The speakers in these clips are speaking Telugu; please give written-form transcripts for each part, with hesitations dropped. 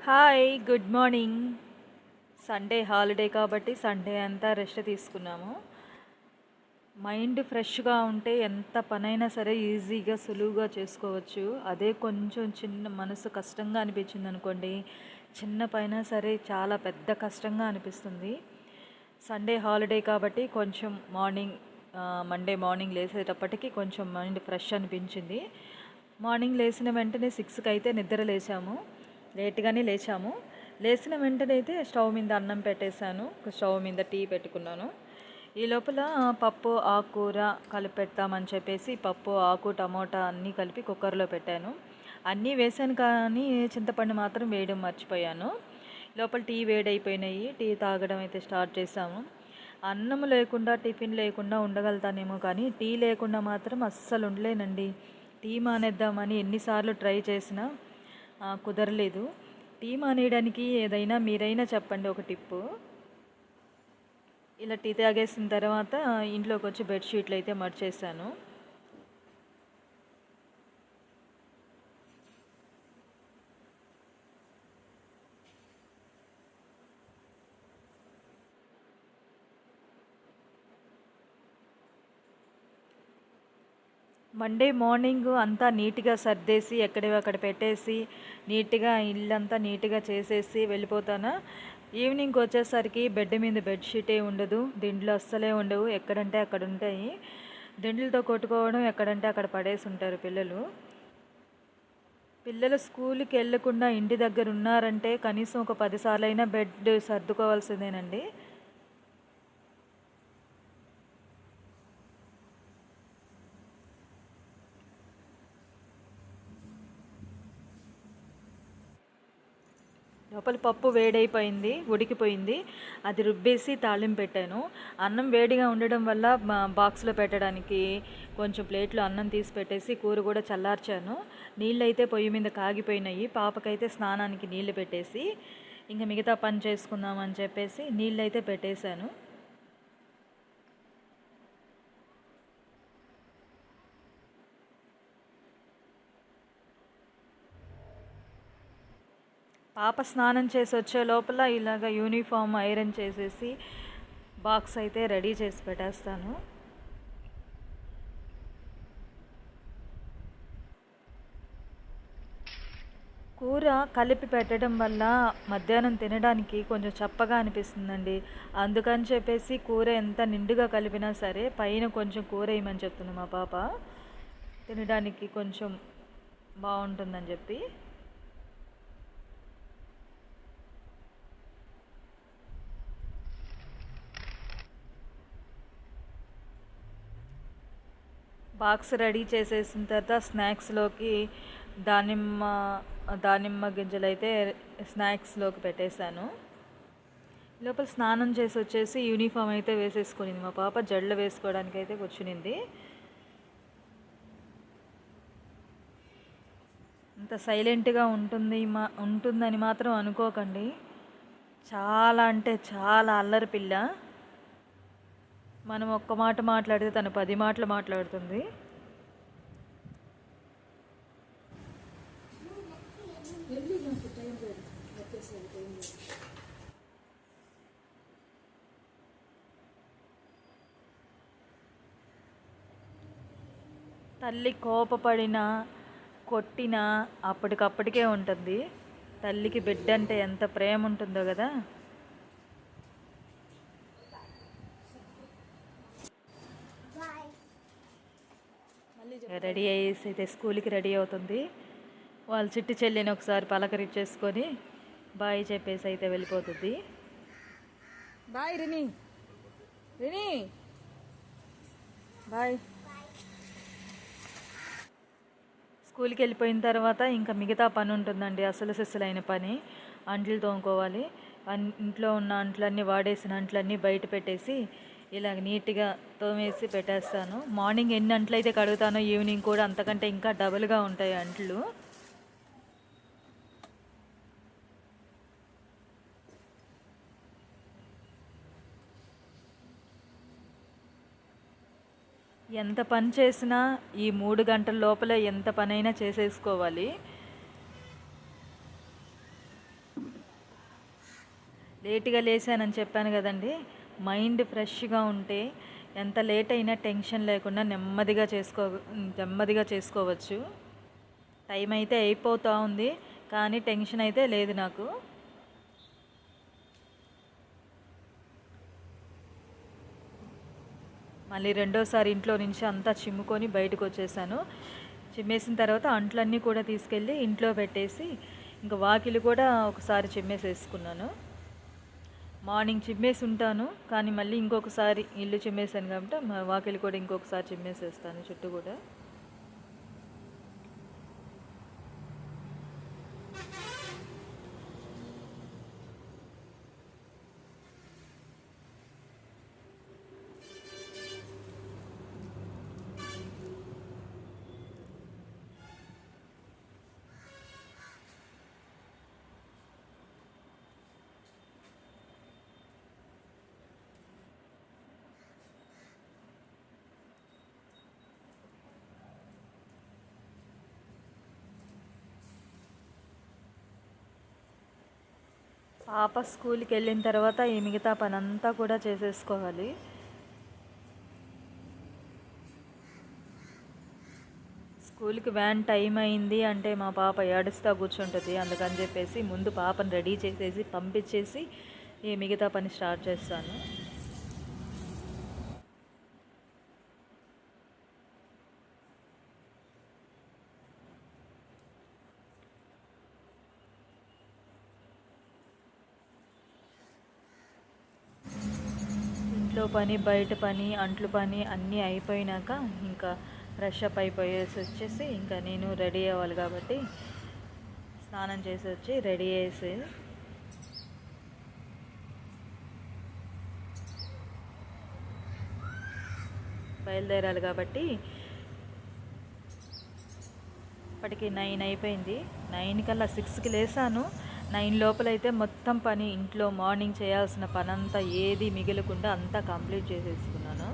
Hi, good morning. Sunday holiday కాబట్టి సండే అంతా రెస్ట్ తీసుకున్నాము. మైండ్ ఫ్రెష్గా ఉంటే ఎంత పనైనా సరే ఈజీగా సులువుగా చేసుకోవచ్చు. అదే కొంచెం చిన్న మనసు కష్టంగా అనిపించింది అనుకోండి, చిన్న పైన సరే చాలా పెద్ద కష్టంగా అనిపిస్తుంది. సండే హాలిడే కాబట్టి కొంచెం మండే మార్నింగ్ లేసేటప్పటికి కొంచెం మైండ్ ఫ్రెష్ అనిపించింది. మార్నింగ్ లేచిన వెంటనే 6కి అయితే నిద్ర లేచాము. లేట్గానే లేచాము. లేచిన వెంటనే అయితే స్టవ్ మీద అన్నం పెట్టేశాను. స్టవ్ మీద టీ పెట్టుకున్నాను. ఈ లోపల పప్పు ఆకుకూర కలిపి పెడతామని చెప్పేసి పప్పు ఆకు టమోటా అన్నీ కలిపి కుక్కర్లో పెట్టాను. అన్నీ వేసాను కానీ చింతపండు మాత్రం వేయడం మర్చిపోయాను. లోపల టీ వేడైపోయినాయి. టీ తాగడం అయితే స్టార్ట్ చేసాము. అన్నం లేకుండా టిఫిన్ లేకుండా ఉండగలుగుతానేమో కానీ టీ లేకుండా మాత్రం అస్సలు ఉండలేనండి. టీ మానేద్దామని ఎన్నిసార్లు ట్రై చేసినా కుదరలేదు. టీ మానేయడానికి ఏదైనా మీరైనా చెప్పండి ఒక టిప్పు. ఇలా టీ తాగేసిన తర్వాత ఇంట్లోకి వచ్చి బెడ్షీట్లు అయితే మడిచేసాను. మండే మార్నింగ్ అంతా నీట్గా సర్దేసి ఎక్కడివి అక్కడ పెట్టేసి నీట్గా ఇల్లంతా నీట్గా చేసేసి వెళ్ళిపోతాను. ఈవినింగ్కి వచ్చేసరికి బెడ్ మీద బెడ్షీటే ఉండదు, దిండ్లు అస్సలే ఉండవు, ఎక్కడంటే అక్కడ ఉంటాయి. దిండ్లతో కొట్టుకోవడం, ఎక్కడంటే అక్కడ పడేసి ఉంటారు పిల్లలు. పిల్లలు స్కూల్కి వెళ్ళకుండా ఇంటి దగ్గర ఉన్నారంటే కనీసం ఒక 10 సార్లు అయినా బెడ్ సర్దుకోవాల్సిందేనండి. లోపల పప్పు వేడైపోయింది, ఉడికిపోయింది. అది రుబ్బేసి తాళింపు పెట్టాను. అన్నం వేడిగా ఉండడం వల్ల బాక్స్లో పెట్టడానికి కొంచెం ప్లేట్లో అన్నం తీసి పెట్టేసి కూర కూడా చల్లార్చాను. నీళ్ళు అయితే పొయ్యి మీద కాగిపోయినాయి. పాపకైతే స్నానానికి నీళ్లు పెట్టేసి ఇంకా మిగతా పని చేసుకుందామని చెప్పేసి నీళ్ళు అయితే పెట్టేశాను. పాప స్నానం చేసి వచ్చే లోపల ఇలాగ యూనిఫామ్ ఐరన్ చేసేసి బాక్స్ అయితే రెడీ చేసి పెట్టేస్తాను. కూర కలిపి పెట్టడం వల్ల మధ్యాహ్నం తినడానికి కొంచెం చప్పగా అనిపిస్తుందండి. అందుకని చెప్పేసి కూర ఎంత నిండుగా కలిపినా సరే పైన కొంచెం కూర వేయమని చెప్తుంది మా పాప, తినడానికి కొంచెం బాగుంటుందని చెప్పి. బాక్స్ రెడీ చేసేసిన తర్వాత స్నాక్స్లోకి దానిమ్మ దానిమ్మ గింజలు అయితే స్నాక్స్లోకి పెట్టేశాను. లోపల స్నానం చేసి వచ్చేసి యూనిఫామ్ అయితే వేసేసుకునింది మా పాప. జడలు వేసుకోవడానికి అయితే కూర్చునింది. అంత సైలెంట్గా ఉంటుందని మాత్రం అనుకోకండి. చాలా అంటే చాలా అల్లరి పిల్ల. మనం ఒక్క మాట మాట్లాడితే తను 10 మాటలు మాట్లాడుతుంది. తల్లి కోపపడినా కొట్టినా అప్పటికప్పటికే ఉంటుంది. తల్లికి బిడ్డ అంటే ఎంత ప్రేమ ఉంటుందో కదా. రెడీ అయ్యేసి అయితే స్కూల్కి రెడీ అవుతుంది. వాళ్ళ చిట్టి చెల్లిని ఒకసారి పలకరించేసుకొని బాయ్ చెప్పేసి అయితే వెళ్ళిపోతుంది. Bye Rini, Rini bye. స్కూల్కి వెళ్ళిపోయిన తర్వాత ఇంకా మిగతా పని ఉంటుందండి, అసలు సిస్సులైన పని. అంట్లు తోముకోవాలి. ఇంట్లో ఉన్న అంట్లన్నీ, వాడేసిన అంట్లన్నీ బయట పెట్టేసి ఇలాగ నీట్గా తోమేసి పెట్టేస్తాను. మార్నింగ్ ఎన్ని అంట్లు అయితే కడుగుతానో ఈవినింగ్ కూడా అంతకంటే ఇంకా డబుల్గా ఉంటాయి అంట్లు. ఎంత పని చేసినా ఈ 3 గంటల లోపల ఎంత పనైనా చేసేసుకోవాలి. లేట్గా లేసానని చెప్పాను కదండి. మైండ్ ఫ్రెష్గా ఉంటే ఎంత లేట్ అయినా టెన్షన్ లేకుండా నెమ్మదిగా చేసుకోవచ్చు. టైం అయితే అయిపోతూ ఉంది, కానీ టెన్షన్ అయితే లేదు నాకు. మళ్ళీ రెండోసారి ఇంట్లో నుంచి అంతా చిమ్ముకొని బయటకు వచ్చేసాను. చిమ్మేసిన తర్వాత అంట్లన్నీ కూడా తీసుకెళ్ళి ఇంట్లో పెట్టేసి ఇంకా వాకిలి కూడా ఒకసారి చిమ్మేసేసుకున్నాను. మార్నింగ్ చిమ్మేసి ఉంటాను, కానీ మళ్ళీ ఇంకొకసారి ఇల్లు చిమ్మేసాను కాబట్టి వాకిలి కూడా ఇంకొకసారి చిమ్మేసేస్తాను చుట్టూ కూడా. పాప స్కూల్కి వెళ్ళిన తర్వాత ఈ మిగతా పని అంతా కూడా చేసేసుకోవాలి. స్కూల్కి వ్యాన్ టైం అయింది అంటే మా పాప ఏడుస్తూ కూర్చుంటుంది. అందుకని చెప్పేసి ముందు పాపను రెడీ చేసేసి పంపించేసి ఈ మిగతా పని స్టార్ట్ చేస్తాను. ఇంట్లో పని, బయట పని, అంట్లు పని అన్నీ అయిపోయినాక ఇంకా ఫ్రెష్ అప్ అయిపోయేసి వచ్చేసి ఇంకా నేను రెడీ అవ్వాలి కాబట్టి స్నానం చేసి వచ్చి రెడీ అయ్యేసి బయలుదేరాలి కాబట్టి ఇప్పటికి 9 అయిపోయింది. 9 కల్లా 6కి లేసాను. 9 లోపలైతే మొత్తం పని ఇంట్లో మార్నింగ్ చేయాల్సిన పని అంతా ఏది మిగలకుండా అంతా కంప్లీట్ చేసేసుకున్నాను.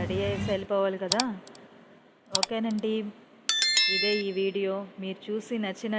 రెడీ అయ్యేసి వెళ్ళిపోవాలి కదా. ఓకేనండి, ఇదే ఈ వీడియో. మీరు చూసి నచ్చిన